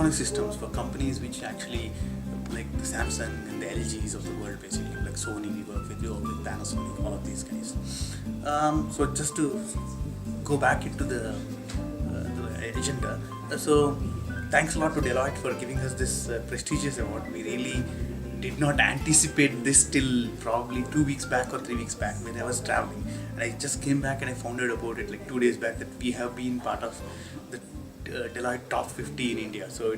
electronic systems for companies which actually like the Samsung and the LGs of the world, basically like Sony. We work with Panasonic, all of these guys. So just to go back into the agenda, so thanks a lot to Deloitte for giving us this prestigious award. We really did not anticipate this till probably 2 weeks back or 3 weeks back when I was traveling, and I just came back and I found out about it like 2 days back that we have been part of the Deloitte Top 50 in India. So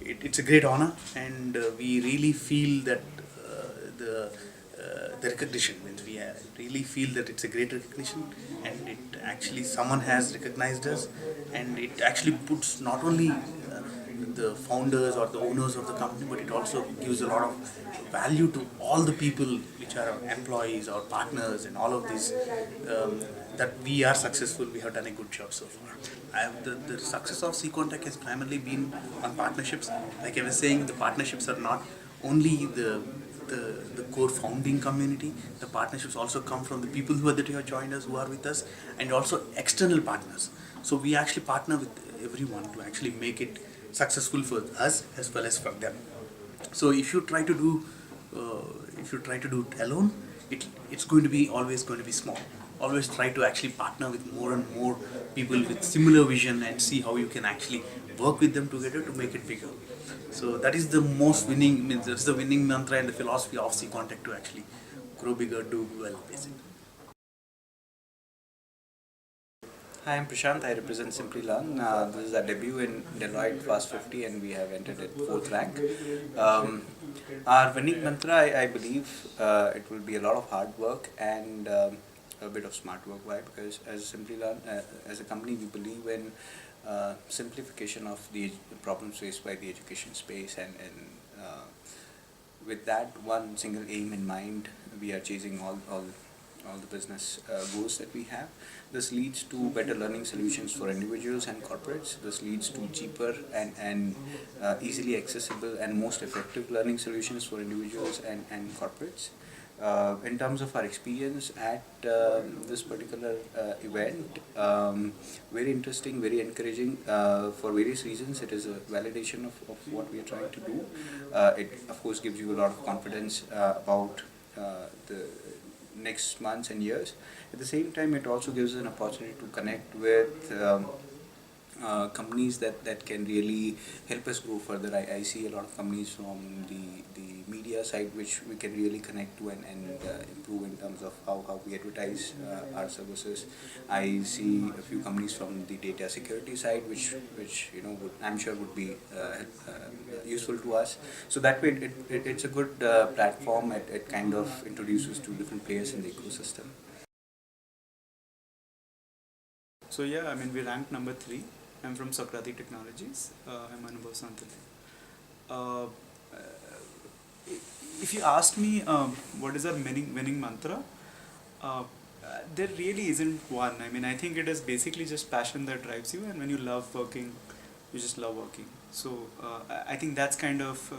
it's a great honor, and we really feel that the recognition means really feel that it's a great recognition, and it actually someone has recognized us, and it actually puts not only the founders or the owners of the company, but it also gives a lot of value to all the people which are our employees or partners and all of these, that we are successful, we have done a good job so far. The success of Sequantech has primarily been on partnerships. Like I was saying, the partnerships are not only the core founding community. The partnerships also come from the people that have joined us, who are with us, and also external partners. So we actually partner with everyone to actually make it successful for us as well as for them. So if you try to do it alone, it's going to be always going to be small. Always try to actually partner with more and more people with similar vision and see how you can actually work with them together to make it bigger. So that is the most winning, means that's the winning mantra and the philosophy of Sequantech, to actually grow bigger, do well, basically. Hi, I'm Prashant. I represent Simply Learn. This is our debut in Deloitte Fast50, and we have entered at 4th rank. Our winning mantra, I believe, it will be a lot of hard work and a bit of smart work. Why? Because as Simply Learn, as a company, we believe in simplification of the problems faced by the education space, and with that one single aim in mind, we are chasing all the business goals that we have. This leads to better learning solutions for individuals and corporates. This leads to cheaper and easily accessible and most effective learning solutions for individuals and corporates. In terms of our experience at this particular event, very interesting, very encouraging for various reasons. It is a validation of what we are trying to do. It of course gives you a lot of confidence about the next months and years. At the same time, it also gives an opportunity to connect with companies that can really help us grow further. I see a lot of companies from the media side which we can really connect to and improve in terms of how we advertise our services. I see a few companies from the data security side which I'm sure would be useful to us. So that way it's a good platform. It kind of introduces to different players in the ecosystem. So yeah, I mean, we ranked number 3. I'm from Deloitte Technologies. I'm Anubhav Santale. If you ask me what is our winning mantra, there really isn't one. I mean, I think it is basically just passion that drives you, and when you love working, you just love working. So I think that's kind of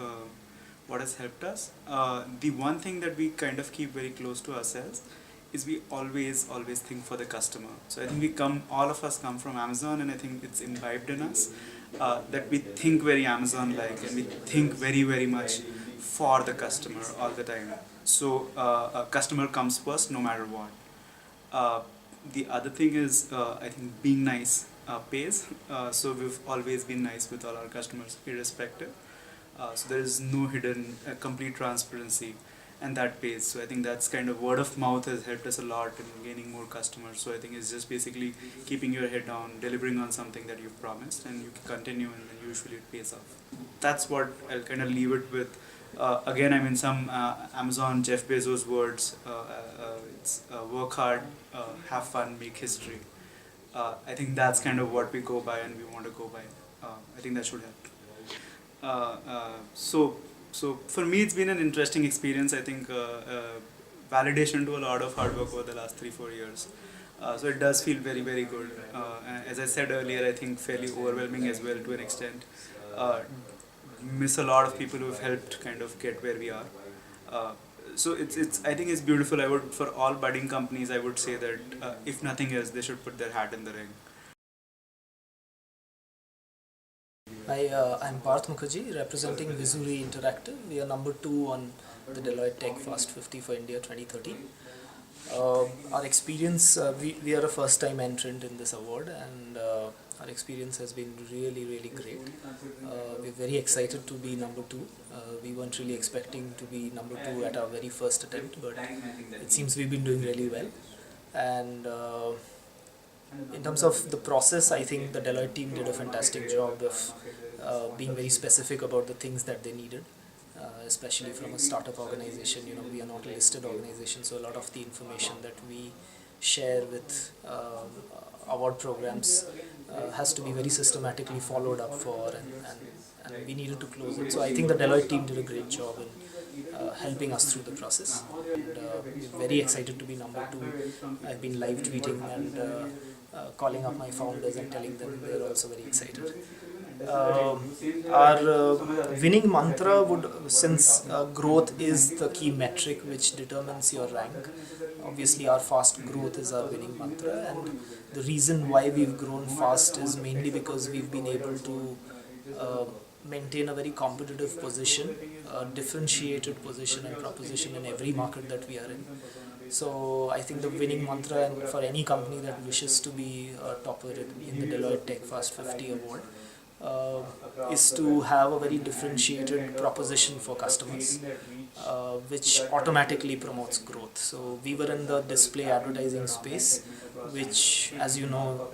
what has helped us. The one thing that we kind of keep very close to ourselves is we always think for the customer. So I think all of us come from Amazon, and I think it's imbibed in us that we think very Amazon-like, and we think very much for the customer all the time. So a customer comes first no matter what. The other thing is I think being nice pays. So we've always been nice with all our customers irrespective. So there is no hidden complete transparency, and that pays. So I think that's kind of word of mouth has helped us a lot in gaining more customers. So I think it's just basically keeping your head down, delivering on something that you've promised, and you can continue, and then usually it pays off. That's what I'll kind of leave it with. Again, I mean, some Amazon Jeff Bezos words, it's work hard, have fun, make history. I think that's kind of what we go by and we want to go by. I think that should help. So for me, it's been an interesting experience. I think validation to a lot of hard work over the last 3-4 years. So it does feel very good. As I said earlier, I think fairly overwhelming as well to an extent. Miss a lot of people who have helped kind of get where we are. So I think it's beautiful. For all budding companies, I would say that if nothing else, they should put their hat in the ring. Hi, I'm Parth Mukherjee, representing Vizuri Interactive. We are number 2 on the Deloitte Tech Fast50 for India 2013. Our experience, we are a first time entrant in this award, and our experience has been really, really great. We're very excited to be number 2. We weren't really expecting to be number 2 at our very first attempt, but it seems we've been doing really well. And in terms of the process, I think the Deloitte team did a fantastic job of being very specific about the things that they needed, especially from a startup organization. You know, we are not a listed organization, so a lot of the information that we share with award programs has to be very systematically followed up for, and we needed to close it. So I think the Deloitte team did a great job in helping us through the process. And we're very excited to be number 2. I've been live tweeting and calling up my founders and telling them they're also very excited. Our winning mantra would, since growth is the key metric which determines your rank, obviously our fast growth is our winning mantra, and the reason why we've grown fast is mainly because we've been able to maintain a very competitive position, a differentiated position and proposition in every market that we are in. So I think the winning mantra, and for any company that wishes to be a topper in the Deloitte Tech Fast50 award, is to have a very differentiated proposition for customers, which automatically promotes growth. So we were in the display advertising space, which, as you know,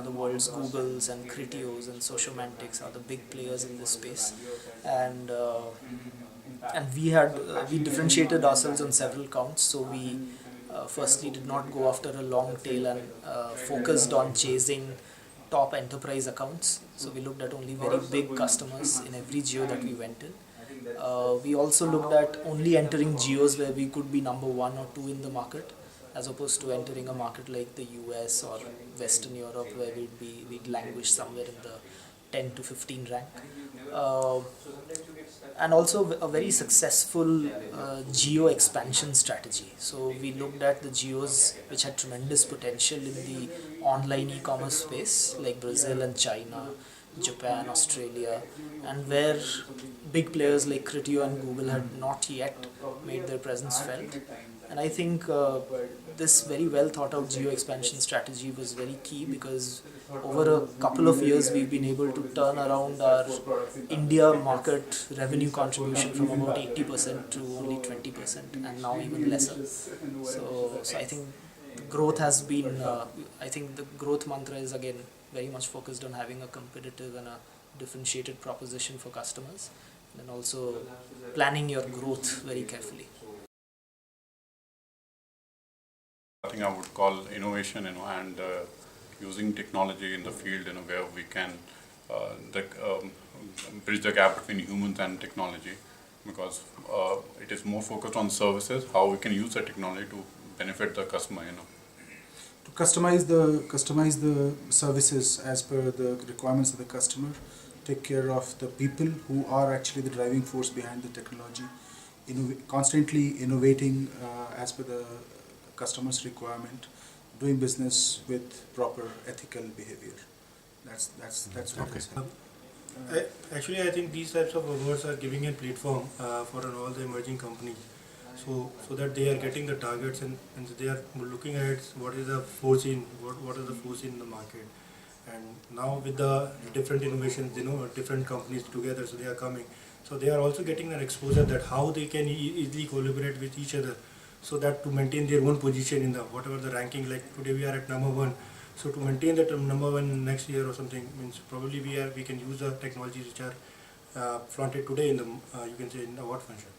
the world's Googles and Criteos and Sociomantics are the big players in this space, and we differentiated ourselves on several counts. So we firstly did not go after a long tail and focused on chasing top enterprise accounts. So we looked at only very big customers in every geo that we went in. We also looked at only entering geos where we could be number 1 or 2 in the market, as opposed to entering a market like the US or Western Europe, where we'd languish somewhere in the 10 to 15 rank. And also a very successful geo expansion strategy. So we looked at the geos which had tremendous potential in the online e-commerce space, like Brazil and China, Japan, Australia, and where big players like Criteo and Google had not yet made their presence felt. And I think this very well thought out geo expansion strategy was very key, because over a couple of years we've been able to turn around our India market revenue contribution from about 80% to only 20%, and now even lesser. So I think growth has been, I think the growth mantra is again very much focused on having a competitive and a differentiated proposition for customers, and also planning your growth very carefully. I think I would call innovation, and using technology in the field, where we can bridge the gap between humans and technology, because it is more focused on services, how we can use the technology to benefit the customer, To customize the services as per the requirements of the customer, take care of the people who are actually the driving force behind the technology, constantly innovating as per the customer's requirement, doing business with proper ethical behavior. That's what it is. Actually, I think these types of awards are giving a platform for all the emerging companies, so that they are getting the targets, and they are looking at what is the force in the market. And now with the different innovations, different companies together, so they are coming. So they are also getting an exposure that how they can easily collaborate with each other, so that to maintain their own position in the whatever the ranking. Like today we are at number 1, so to maintain that number 1 next year or something, means probably we can use the technologies which are flaunted today in the you can say in the award function.